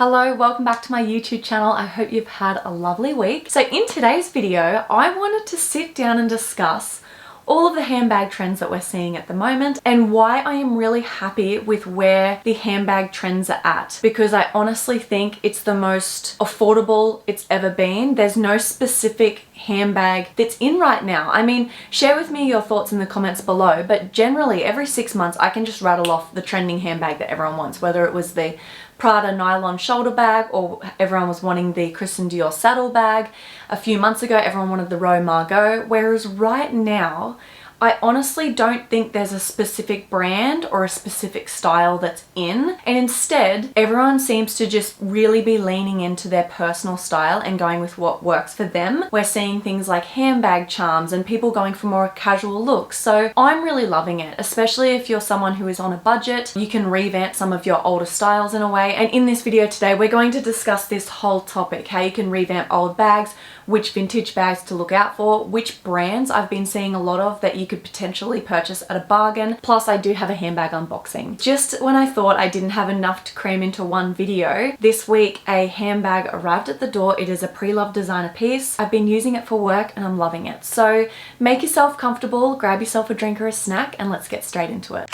Hello, welcome back to my YouTube channel. I hope you've had a lovely week. So in today's video, I wanted to sit down and discuss all of the handbag trends that we're seeing at the moment and why I am really happy with where the handbag trends are at, because I honestly think it's the most affordable it's ever been. There's no specific handbag that's in right now. I mean, share with me your thoughts in the comments below, but generally every 6 months I can just rattle off the trending handbag that everyone wants, whether it was the Prada nylon shoulder bag or everyone was wanting the Christian Dior saddle bag. A few months ago everyone wanted the Roe Margot, whereas right now I honestly don't think there's a specific brand or a specific style that's in, and instead everyone seems to just really be leaning into their personal style and going with what works for them. We're seeing things like handbag charms and people going for more casual looks, so I'm really loving it, especially if you're someone who is on a budget. You can revamp some of your older styles in a way, and in this video today we're going to discuss this whole topic, how you can revamp old bags, which vintage bags to look out for, which brands I've been seeing a lot of that you could potentially purchase at a bargain. Plus I do have a handbag unboxing. Just when I thought I didn't have enough to cram into one video, this week a handbag arrived at the door. It is a pre-loved designer piece. I've been using it for work and I'm loving it. So make yourself comfortable, grab yourself a drink or a snack, and let's get straight into it.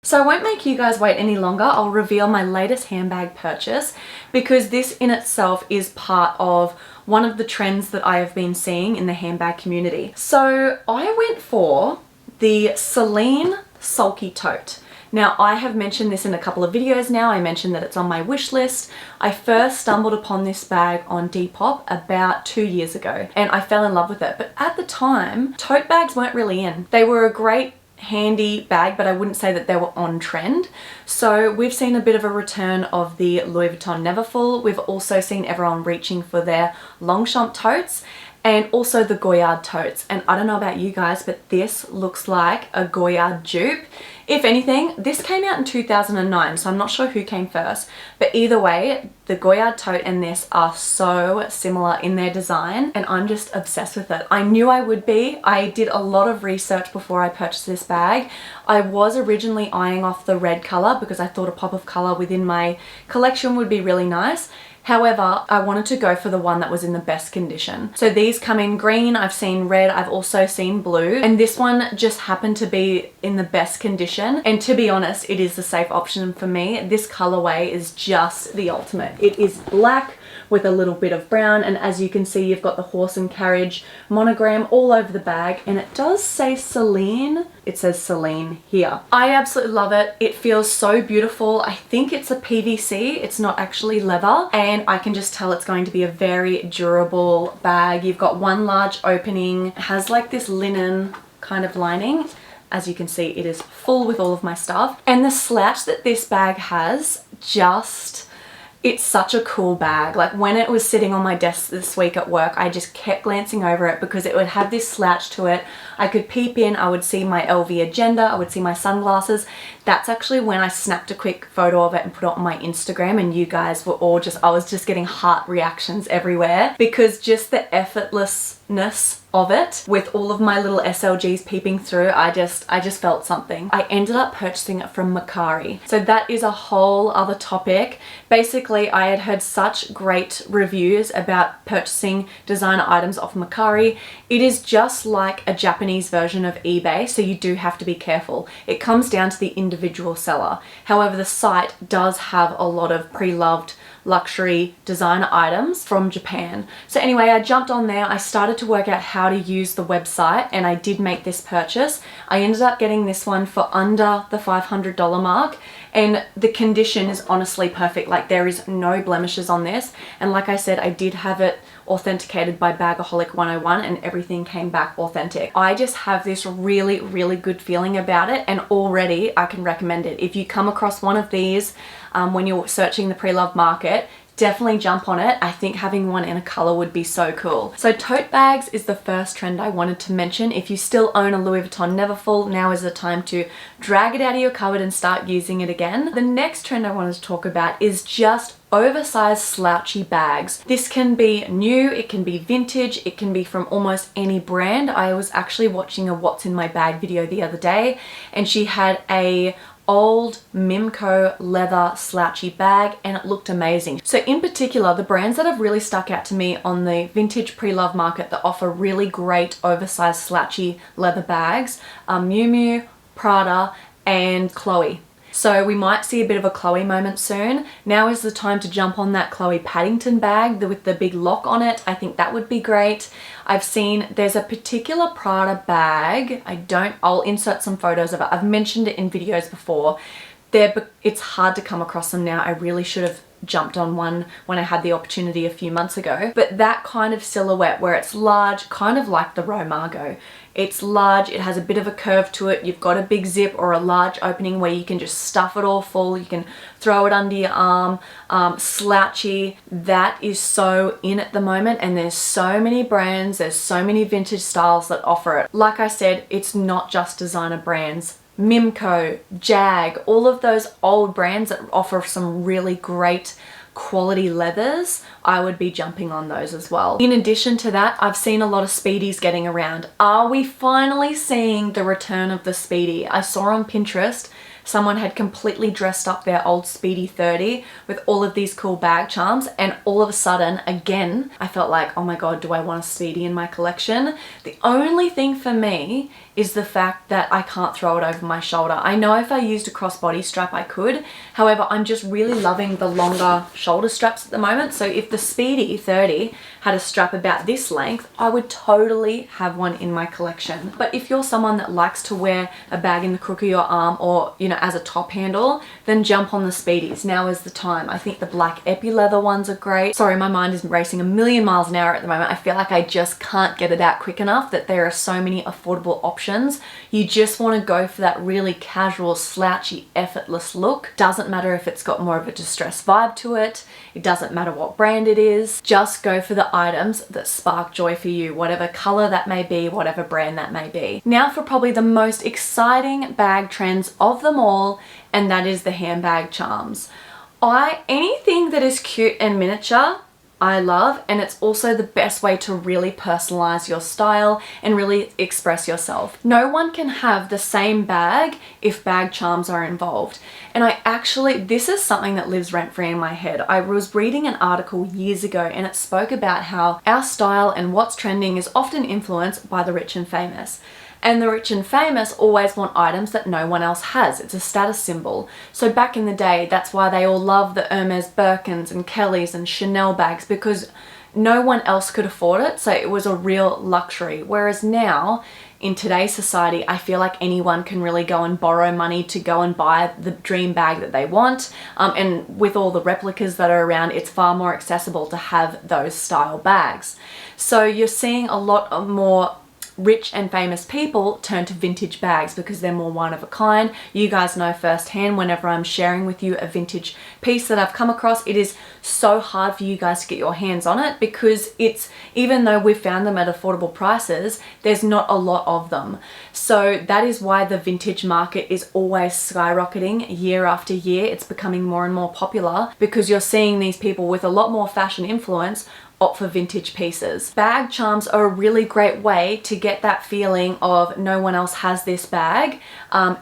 So I won't make you guys wait any longer. I'll reveal my latest handbag purchase, because this in itself is part of one of the trends that I have been seeing in the handbag community. So I went for the Celine Sulky Tote. Now, I have mentioned this in a couple of videos now. I mentioned that it's on my wish list. I first stumbled upon this bag on Depop about 2 years ago and I fell in love with it. But at the time, tote bags weren't really in. They were a great handy bag, but I wouldn't say that they were on trend. So we've seen a bit of a return of the Louis Vuitton Neverfull. We've also seen everyone reaching for their Longchamp totes and also the Goyard totes. And I don't know about you guys, but this looks like a Goyard dupe. If anything, this came out in 2009, so I'm not sure who came first, but either way, the Goyard tote and this are so similar in their design and I'm just obsessed with it. I knew I would be. I did a lot of research before I purchased this bag. I was originally eyeing off the red color because I thought a pop of color within my collection would be really nice. However, I wanted to go for the one that was in the best condition. So these come in green, I've seen red, I've also seen blue, and this one just happened to be in the best condition. And to be honest, it is the safe option for me. This colorway is just the ultimate. It is black with a little bit of brown, and as you can see, you've got the horse and carriage monogram all over the bag, and it does say Celine. It says Celine here. I absolutely love it. It feels so beautiful. I think it's a PVC. It's not actually leather, and I can just tell it's going to be a very durable bag. You've got one large opening. It has like this linen kind of lining. As you can see, it is full with all of my stuff. And the slouch that this bag has, it's such a cool bag. Like when it was sitting on my desk this week at work, I just kept glancing over it because it would have this slouch to it. I could peep in, I would see my LV agenda, I would see my sunglasses. That's actually when I snapped a quick photo of it and put it on my Instagram, and you guys were all I was just getting heart reactions everywhere, because just the effortlessness of it with all of my little SLGs peeping through, I just felt something. I ended up purchasing it from Macari. So that is a whole other topic. Basically, I had heard such great reviews about purchasing designer items off Macari. It is just like a Japanese version of eBay, so you do have to be careful. It comes down to the individual seller. However, the site does have a lot of pre-loved luxury designer items from Japan. So anyway, I jumped on there, I started to work out how to use the website, and I did make this purchase. I ended up getting this one for under the $500 mark, and the condition is honestly perfect. Like there is no blemishes on this, and like I said, I did have it authenticated by Bagaholic 101 and everything came back authentic. I just have this really, really good feeling about it, and already I can recommend it. If you come across one of these when you're searching the pre-loved market, definitely jump on it. I think having one in a color would be so cool. So tote bags is the first trend I wanted to mention. If you still own a Louis Vuitton Neverfull, now is the time to drag it out of your cupboard and start using it again. The next trend I wanted to talk about is just oversized slouchy bags. This can be new, it can be vintage, it can be from almost any brand. I was actually watching a What's in My Bag video the other day, and she had a old Mimco leather slouchy bag, and it looked amazing. So in particular, the brands that have really stuck out to me on the vintage pre-love market that offer really great oversized slouchy leather bags are Miu Miu, Prada, and Chloe. So we might see a bit of a Chloe moment soon. Now is the time to jump on that Chloe Paddington bag with the big lock on it. I think that would be great. I've seen there's a particular Prada bag. I'll insert some photos of it. I've mentioned it in videos before. It's hard to come across them now. I really should have jumped on one when I had the opportunity a few months ago. But that kind of silhouette where it's large, kind of like the Romago. It's large, it has a bit of a curve to it, you've got a big zip or a large opening where you can just stuff it all full, you can throw it under your arm, slouchy. That is so in at the moment, and there's so many brands, there's so many vintage styles that offer it. Like I said, it's not just designer brands. Mimco, Jag, all of those old brands that offer some really great quality leathers, I would be jumping on those as well. In addition to that, I've seen a lot of Speedies getting around. Are we finally seeing the return of the Speedy? I saw on Pinterest someone had completely dressed up their old Speedy 30 with all of these cool bag charms, and all of a sudden, again, I felt like, oh my god, do I want a Speedy in my collection? The only thing for me is the fact that I can't throw it over my shoulder. I know if I used a crossbody strap I could, however, I'm just really loving the longer shoulder straps at the moment. So if the Speedy 30 had a strap about this length, I would totally have one in my collection. But if you're someone that likes to wear a bag in the crook of your arm, or as a top handle, then jump on the Speedies. Now is the time. I think the black epi leather ones are great. Sorry, my mind is racing a million miles an hour at the moment. I feel like I just can't get it out quick enough that there are so many affordable options. You just want to go for that really casual, slouchy, effortless look. Doesn't matter if it's got more of a distressed vibe to it. It doesn't matter what brand it is. Just go for the items that spark joy for you, whatever color that may be, whatever brand that may be. Now for probably the most exciting bag trends of them all, and that is the handbag charms. Anything that is cute and miniature, I love, and it's also the best way to really personalize your style and really express yourself. No one can have the same bag if bag charms are involved. And this is something that lives rent-free in my head. I was reading an article years ago, and it spoke about how our style and what's trending is often influenced by the rich and famous. And the rich and famous always want items that no one else has. It's a status symbol. So back in the day, that's why they all love the Hermes Birkins and Kellys and Chanel bags, because no one else could afford it. So it was a real luxury. Whereas now, in today's society, I feel like anyone can really go and borrow money to go and buy the dream bag that they want. And with all the replicas that are around, it's far more accessible to have those style bags. So you're seeing a lot of more rich and famous people turn to vintage bags because they're more one of a kind. You guys know firsthand whenever I'm sharing with you a vintage piece that I've come across, it is so hard for you guys to get your hands on it because even though we've found them at affordable prices, there's not a lot of them. So that is why the vintage market is always skyrocketing year after year. It's becoming more and more popular because you're seeing these people with a lot more fashion influence opt for vintage pieces. Bag charms are a really great way to get that feeling of no one else has this bag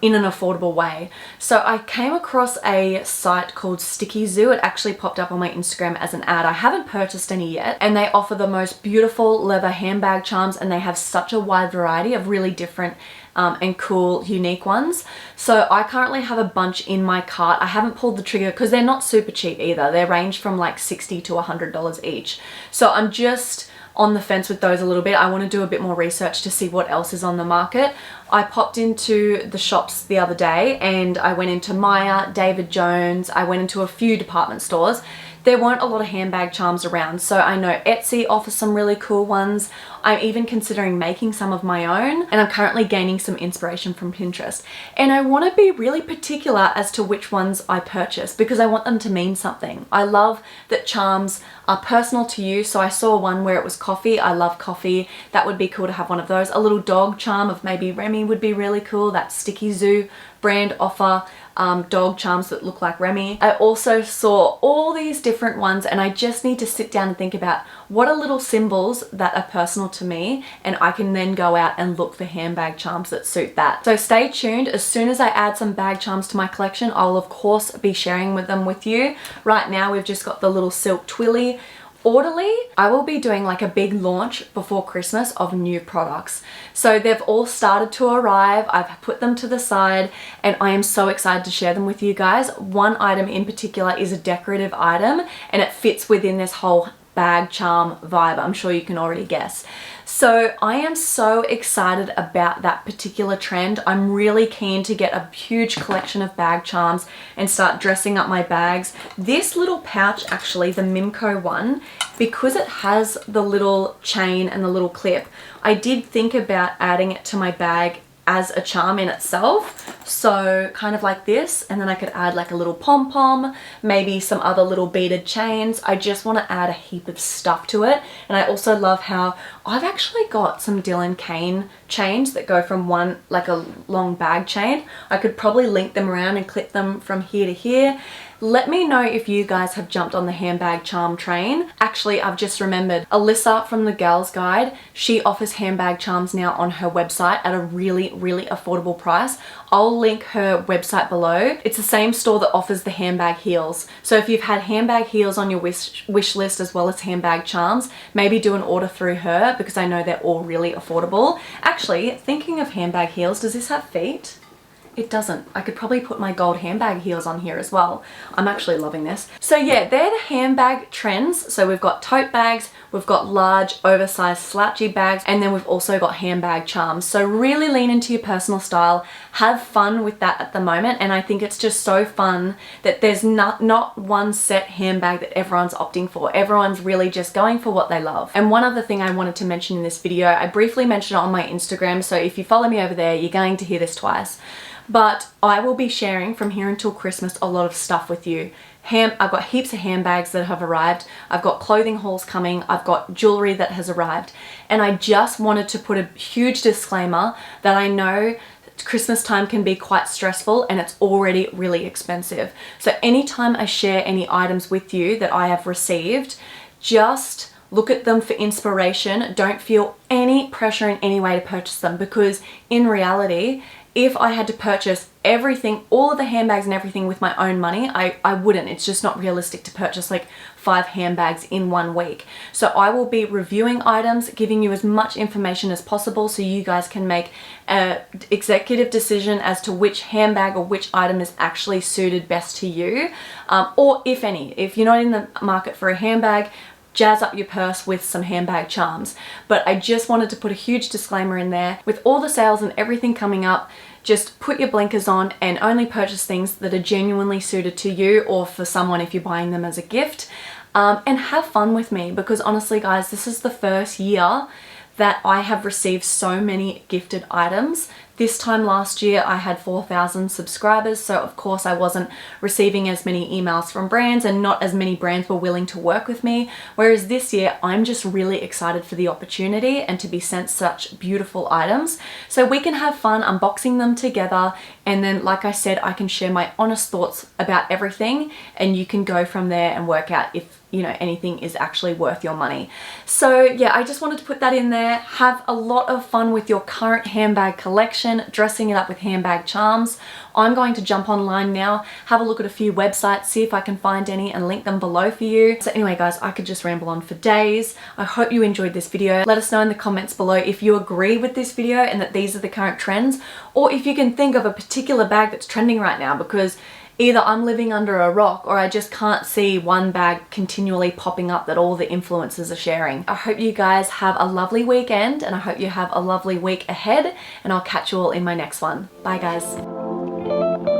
in an affordable way. So I came across a site called Sticky Zoo. It actually popped up on my Instagram as an ad. I haven't purchased any yet, and they offer the most beautiful leather handbag charms, and they have such a wide variety of really different and cool, unique ones. So I currently have a bunch in my cart. I haven't pulled the trigger because they're not super cheap either. They range from like $60 to $100 each. So I'm just on the fence with those a little bit. I want to do a bit more research to see what else is on the market. I popped into the shops the other day and I went into Maya, David Jones, I went into a few department stores. There weren't a lot of handbag charms around, so I know Etsy offers some really cool ones. I'm even considering making some of my own, and I'm currently gaining some inspiration from Pinterest. And I want to be really particular as to which ones I purchase because I want them to mean something. I love that charms are personal to you, so I saw one where it was coffee. I love coffee. That would be cool to have one of those. A little dog charm of maybe Remy would be really cool. That Sticky Zoo brand offer dog charms that look like Remy. I also saw all these different ones, and I just need to sit down and think about what are little symbols that are personal to me, and I can then go out and look for handbag charms that suit that. So stay tuned. As soon as I add some bag charms to my collection, I'll of course be sharing them with you. Right now we've just got the little silk twilly. Orderly, I will be doing like a big launch before Christmas of new products. So they've all started to arrive. I've put them to the side and I am so excited to share them with you guys. One item in particular is a decorative item and it fits within this whole bag charm vibe. I'm sure you can already guess. So I am so excited about that particular trend. I'm really keen to get a huge collection of bag charms and start dressing up my bags. This little pouch, actually, the Mimco one, because it has the little chain and the little clip, I did think about adding it to my bag as a charm in itself. So kind of like this, and then I could add like a little pom-pom, maybe some other little beaded chains. I just want to add a heap of stuff to it. And I also love how I've actually got some Dylan Kane chains that go from one, like a long bag chain. I could probably link them around and clip them from here to here. Let me know if you guys have jumped on the handbag charm train. Actually, I've just remembered, Alyssa from the Girls Guide, she offers handbag charms now on her website at a really, really affordable price. I'll link her website below. It's the same store that offers the handbag heels. So if you've had handbag heels on your wish list as well as handbag charms, maybe do an order through her because I know they're all really affordable. Actually, thinking of handbag heels, does this have feet? It doesn't. I could probably put my gold handbag heels on here as well. I'm actually loving this. So yeah, they're the handbag trends. So we've got tote bags, we've got large oversized slouchy bags, and then we've also got handbag charms. So really lean into your personal style, have fun with that at the moment. And I think it's just so fun that there's not one set handbag that everyone's opting for. Everyone's really just going for what they love. And one other thing I wanted to mention in this video, I briefly mentioned it on my Instagram. So if you follow me over there, you're going to hear this twice. But I will be sharing from here until Christmas a lot of stuff with you. I've got heaps of handbags that have arrived. I've got clothing hauls coming. I've got jewelry that has arrived. And I just wanted to put a huge disclaimer that I know Christmas time can be quite stressful and it's already really expensive. So anytime I share any items with you that I have received, just look at them for inspiration. Don't feel any pressure in any way to purchase them, because in reality, if I had to purchase everything, all of the handbags and everything with my own money, I wouldn't. It's just not realistic to purchase like 5 handbags in 1 week. So I will be reviewing items, giving you as much information as possible so you guys can make an executive decision as to which handbag or which item is actually suited best to you. Or if any, if you're not in the market for a handbag, jazz up your purse with some handbag charms. But I just wanted to put a huge disclaimer in there. With all the sales and everything coming up, just put your blinkers on and only purchase things that are genuinely suited to you or for someone if you're buying them as a gift. And have fun with me, because honestly guys, this is the first year that I have received so many gifted items. This time last year I had 4,000 subscribers, so of course I wasn't receiving as many emails from brands and not as many brands were willing to work with me. Whereas this year I'm just really excited for the opportunity and to be sent such beautiful items. So we can have fun unboxing them together, and then like I said, I can share my honest thoughts about everything and you can go from there and work out if anything is actually worth your money. So yeah, I just wanted to put that in there. Have a lot of fun with your current handbag collection, dressing it up with handbag charms. I'm going to jump online now, have a look at a few websites, see if I can find any and link them below for you. So anyway guys, I could just ramble on for days. I hope you enjoyed this video. Let us know in the comments below if you agree with this video and that these are the current trends, or if you can think of a particular bag that's trending right now, because either I'm living under a rock or I just can't see one bag continually popping up that all the influencers are sharing. I hope you guys have a lovely weekend and I hope you have a lovely week ahead, and I'll catch you all in my next one. Bye guys.